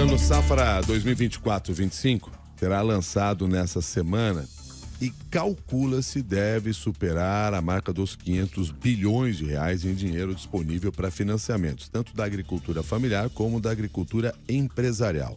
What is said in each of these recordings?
Plano Safra 2024-25 será lançado nessa semana e calcula-se deve superar a marca dos 500 bilhões de reais em dinheiro disponível para financiamentos, tanto da agricultura familiar como da agricultura empresarial.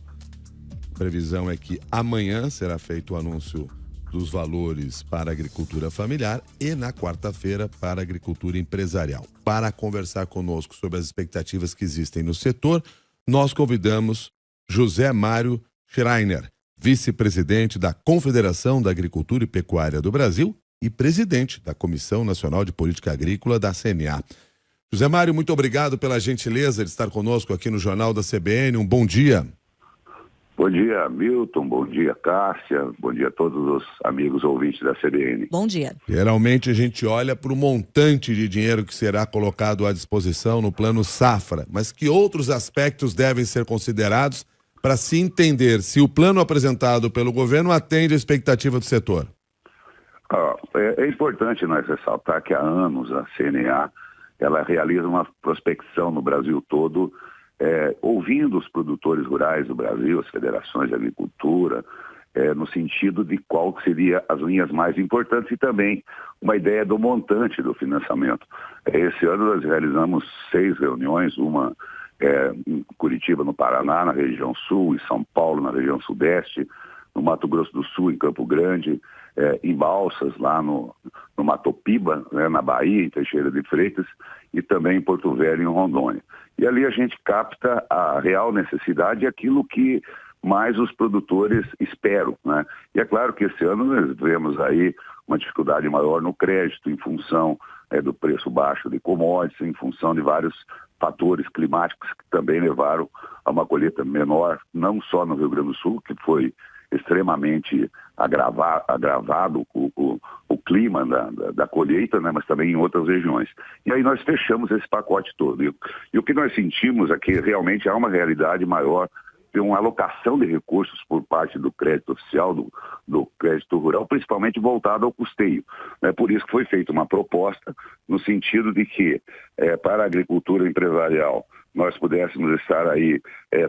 A previsão é que amanhã será feito o anúncio dos valores para a agricultura familiar e na quarta-feira para a agricultura empresarial. Para conversar conosco sobre as expectativas que existem no setor, nós convidamos José Mário Schreiner, vice-presidente da Confederação da Agricultura e Pecuária do Brasil e presidente da Comissão Nacional de Política Agrícola da CNA. José Mário, muito obrigado pela gentileza de estar conosco aqui no Jornal da CBN. Um bom dia. Bom dia, Milton. Bom dia, Cássia. Bom dia a todos os amigos ouvintes da CBN. Bom dia. Geralmente a gente olha para o montante de dinheiro que será colocado à disposição no Plano Safra, mas que outros aspectos devem ser considerados para se entender se o plano apresentado pelo governo atende à expectativa do setor? É importante nós ressaltar que há anos a CNA ela realiza uma prospecção no Brasil todo, ouvindo os produtores rurais do Brasil, as federações de agricultura, no sentido de qual seria as linhas mais importantes e também uma ideia do montante do financiamento. Esse ano nós realizamos 6 reuniões, uma em Curitiba, no Paraná, na região sul, em São Paulo, na região sudeste, no Mato Grosso do Sul, em Campo Grande, em Balsas, lá no Matopiba, na Bahia, em Teixeira de Freitas, e também em Porto Velho, em Rondônia. E ali a gente capta a real necessidade e aquilo que mais os produtores esperam, né? E é claro que esse ano nós vemos aí uma dificuldade maior no crédito, em função do preço baixo de commodities, em função de vários fatores climáticos que também levaram a uma colheita menor, não só no Rio Grande do Sul, que foi extremamente agravado o clima da colheita, né, mas também em outras regiões. E aí nós fechamos esse pacote todo. E o que nós sentimos é que realmente há uma realidade maior de uma alocação de recursos por parte do crédito oficial, do crédito rural, principalmente voltado ao custeio. É por isso que foi feita uma proposta no sentido de que, para a agricultura empresarial, nós pudéssemos estar aí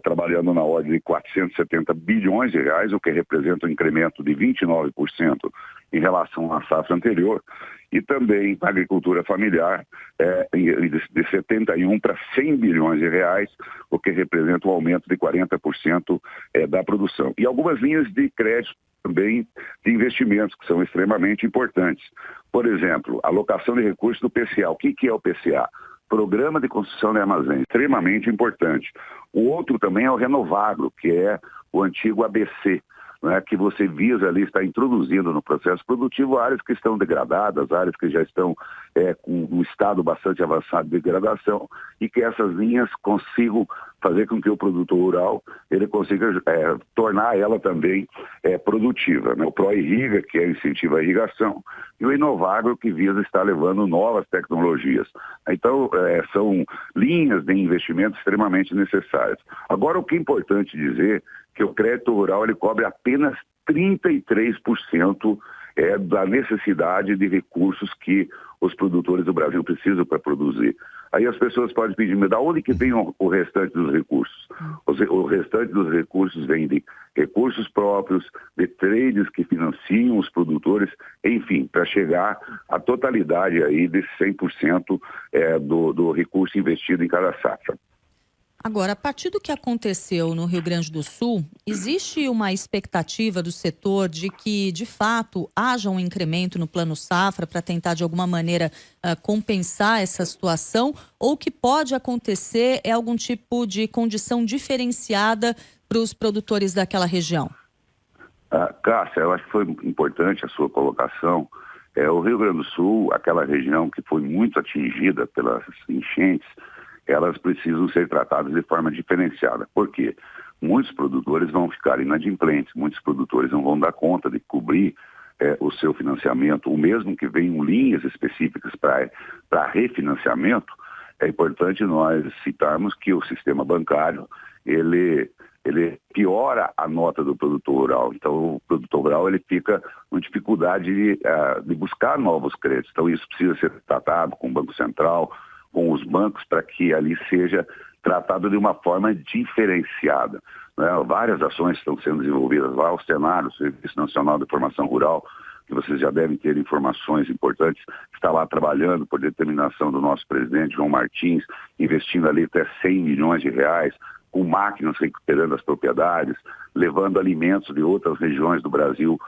trabalhando na ordem de 470 bilhões de reais, o que representa um incremento de 29% em relação à safra anterior, e também a agricultura familiar de 71 para 100 bilhões de reais, o que representa um aumento de 40% da produção. E algumas linhas de crédito também de investimentos que são extremamente importantes. Por exemplo, a alocação de recursos do PCA. O que é o PCA? Programa de Construção de Armazém, extremamente importante. O outro também é o Renovagro, que é o antigo ABC, né, que você visa ali estar introduzindo no processo produtivo áreas que estão degradadas, áreas que já estão com um estado bastante avançado de degradação, e que essas linhas consigam fazer com que o produtor rural ele consiga tornar ela também produtiva, né? O ProIrriga, que incentiva a irrigação, e o Inovagro, que visa estar levando novas tecnologias. Então, são linhas de investimento extremamente necessárias. Agora, o que é importante dizer que o crédito rural ele cobre apenas 33% da necessidade de recursos que os produtores do Brasil precisam para produzir. Aí as pessoas podem pedir, mas da onde que vem o restante dos recursos? O restante dos recursos vem de recursos próprios, de trades que financiam os produtores, enfim, para chegar à totalidade aí desse 100% do recurso investido em cada safra. Agora, a partir do que aconteceu no Rio Grande do Sul, existe uma expectativa do setor de que, de fato, haja um incremento no Plano Safra para tentar, de alguma maneira, compensar essa situação? Ou o que pode acontecer é algum tipo de condição diferenciada para os produtores daquela região? Cássia, eu acho que foi importante a sua colocação. O Rio Grande do Sul, aquela região que foi muito atingida pelas enchentes, elas precisam ser tratadas de forma diferenciada. Por quê? Muitos produtores vão ficar inadimplentes, muitos produtores não vão dar conta de cobrir o seu financiamento, ou mesmo que venham linhas específicas para refinanciamento. É importante nós citarmos que o sistema bancário, ele piora a nota do produtor rural. Então, o produtor rural ele fica com dificuldade de buscar novos créditos. Então, isso precisa ser tratado com o Banco Central, com os bancos para que ali seja tratado de uma forma diferenciada, né? Várias ações estão sendo desenvolvidas lá, o Senar, o Serviço Nacional de Informação Rural, que vocês já devem ter informações importantes, está lá trabalhando por determinação do nosso presidente, João Martins, investindo ali até 100 milhões de reais, com máquinas recuperando as propriedades, levando alimentos de outras regiões do Brasil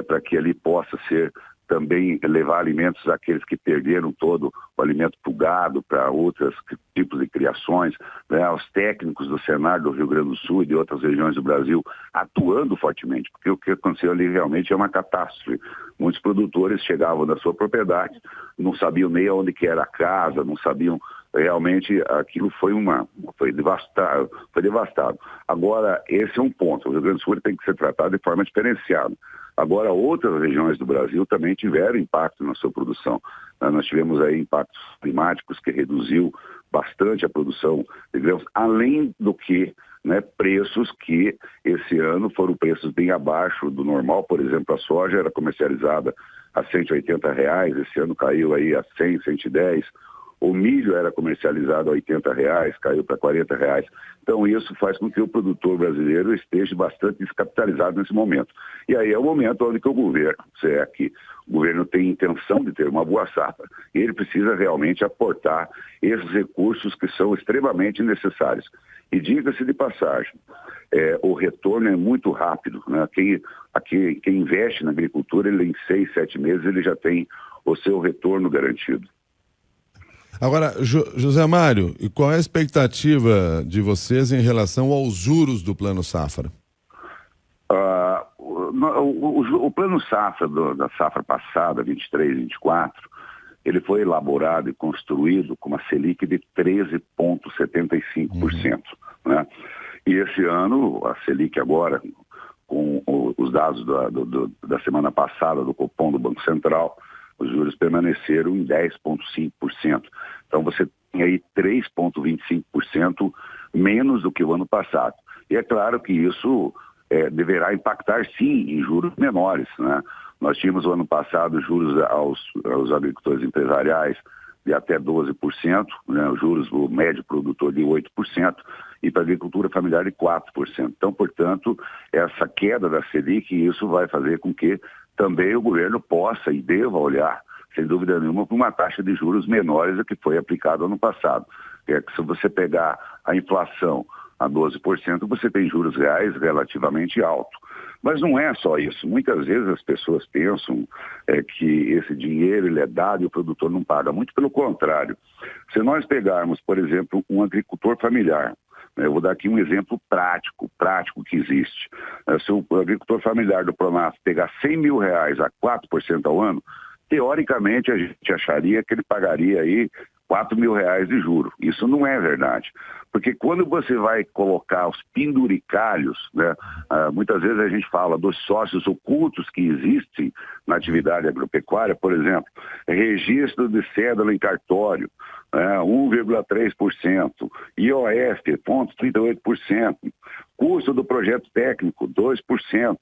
para que ali possa ser também levar alimentos àqueles que perderam todo o alimento para o gado, para outros tipos de criações, né? Os técnicos do Senar do Rio Grande do Sul e de outras regiões do Brasil atuando fortemente, porque o que aconteceu ali realmente é uma catástrofe. Muitos produtores chegavam da sua propriedade, não sabiam nem onde que era a casa, não sabiam realmente, aquilo foi devastado. Agora, esse é um ponto, o Rio Grande do Sul tem que ser tratado de forma diferenciada. Agora, outras regiões do Brasil também tiveram impacto na sua produção. Nós tivemos aí impactos climáticos que reduziu bastante a produção de grãos, além do que, né, preços que esse ano foram preços bem abaixo do normal. Por exemplo, a soja era comercializada a R$180, esse ano caiu aí a 100, 110. O milho era comercializado a R$80, caiu para R$40. Então isso faz com que o produtor brasileiro esteja bastante descapitalizado nesse momento. E aí é o momento onde que o governo, se é que o governo tem intenção de ter uma boa safra, ele precisa realmente aportar esses recursos que são extremamente necessários. E diga-se de passagem, o retorno é muito rápido, né? Quem investe na agricultura, ele em 6, 7 meses ele já tem o seu retorno garantido. Agora, José Mário, e qual é a expectativa de vocês em relação aos juros do Plano Safra? O Plano Safra da safra passada, 23, 24, ele foi elaborado e construído com uma Selic de 13,75%. Né? E esse ano, a Selic agora, com os dados da semana passada do Copom do Banco Central, os juros permaneceram em 10,5%. Então você tem aí 3,25% menos do que o ano passado. E é claro que isso deverá impactar sim em juros menores, né? Nós tínhamos o ano passado juros aos agricultores empresariais de até 12%, né? Os juros do médio produtor de 8% e para a agricultura familiar de 4%. Então, portanto, essa queda da Selic, isso vai fazer com que também o governo possa e deva olhar, sem dúvida nenhuma, para uma taxa de juros menores do que foi aplicada ano passado. Que se você pegar a inflação a 12%, você tem juros reais relativamente altos. Mas não é só isso. Muitas vezes as pessoas pensam que esse dinheiro ele é dado e o produtor não paga. Muito pelo contrário. Se nós pegarmos, por exemplo, um agricultor familiar, eu vou dar aqui um exemplo prático que existe. Se o agricultor familiar do Pronaf pegar R$100 mil a 4% ao ano, teoricamente a gente acharia que ele pagaria aí R$4 mil de juro. Isso não é verdade. Porque quando você vai colocar os penduricalhos, né, muitas vezes a gente fala dos sócios ocultos que existem na atividade agropecuária, por exemplo, registro de cédula em cartório, 1,3%, IOF, 0,38%, custo do projeto técnico, 2%,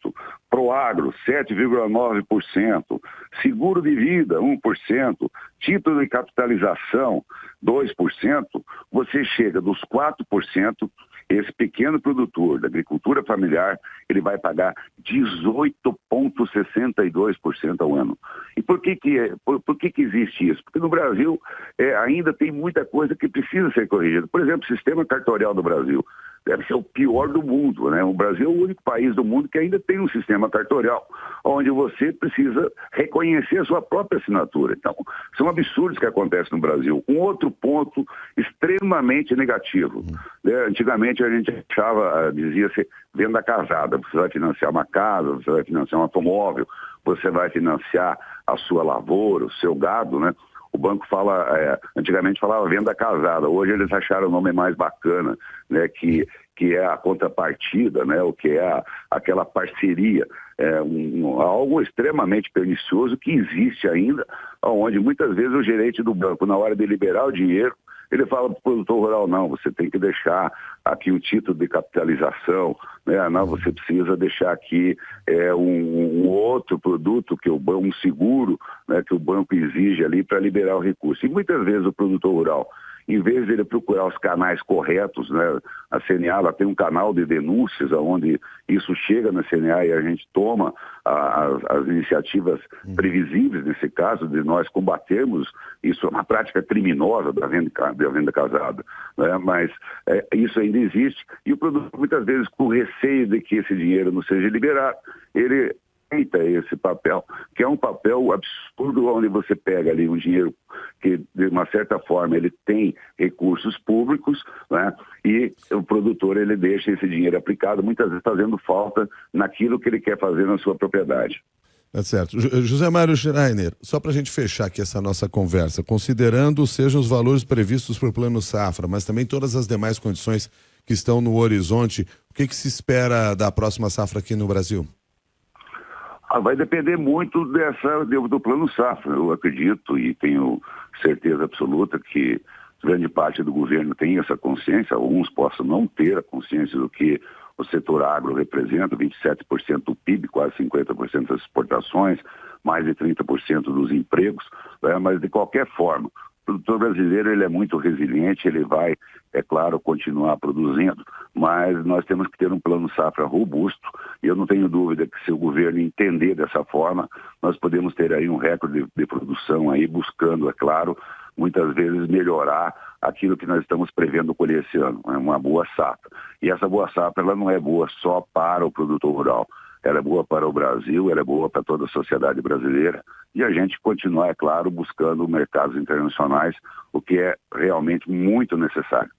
Proagro, 7,9%, seguro de vida, 1%, título de capitalização, 2%, você chega dos 4%, esse pequeno produtor da agricultura familiar, ele vai pagar 18,62% ao ano. E por que existe isso? Porque no Brasil ainda tem muita coisa que precisa ser corrigida. Por exemplo, o sistema cartorial do Brasil deve ser o pior do mundo, né? O Brasil é o único país do mundo que ainda tem um sistema cartorial, onde você precisa reconhecer a sua própria assinatura. Então, são absurdos que acontecem no Brasil. Um outro ponto extremamente negativo, né? Antigamente a gente dizia-se venda casada. Você vai financiar uma casa, você vai financiar um automóvel, você vai financiar a sua lavoura, o seu gado, né? O banco antigamente falava venda casada, hoje eles acharam o nome mais bacana, né, que é a contrapartida, né, o que é aquela parceria, algo extremamente pernicioso que existe ainda, onde muitas vezes o gerente do banco, na hora de liberar o dinheiro, ele fala para o produtor rural, não, você tem que deixar aqui o título de capitalização, né? Não, você precisa deixar aqui um outro produto, que o banco, um seguro, né, que o banco exige ali para liberar o recurso. E muitas vezes o produtor rural, em vez de ele procurar os canais corretos, né? A CNA ela tem um canal de denúncias onde isso chega na CNA e a gente toma as iniciativas previsíveis, nesse caso, de nós combatermos isso, é uma prática criminosa da venda casada, né? Mas isso ainda existe e o produtor, muitas vezes, com receio de que esse dinheiro não seja liberado, ele aceita esse papel, que é um papel absurdo, onde você pega ali um dinheiro que, de uma certa forma, ele tem recursos públicos, né? E o produtor, ele deixa esse dinheiro aplicado, muitas vezes fazendo falta naquilo que ele quer fazer na sua propriedade. Tá certo. José Mário Schreiner, só para a gente fechar aqui essa nossa conversa, considerando sejam os valores previstos para o Plano Safra, mas também todas as demais condições que estão no horizonte, o que se espera da próxima safra aqui no Brasil? Vai depender muito do Plano Safra. Eu acredito e tenho certeza absoluta que grande parte do governo tem essa consciência, alguns possam não ter a consciência do que o setor agro representa, 27% do PIB, quase 50% das exportações, mais de 30% dos empregos, né? Mas de qualquer forma, o produtor brasileiro ele é muito resiliente, ele vai, é claro, continuar produzindo, mas nós temos que ter um plano safra robusto e eu não tenho dúvida que se o governo entender dessa forma, nós podemos ter aí um recorde de produção aí, buscando, é claro, muitas vezes melhorar aquilo que nós estamos prevendo colher esse ano, é uma boa safra. E essa boa safra ela não é boa só para o produtor rural, ela é boa para o Brasil, ela é boa para toda a sociedade brasileira e a gente continuar, é claro, buscando mercados internacionais, o que é realmente muito necessário.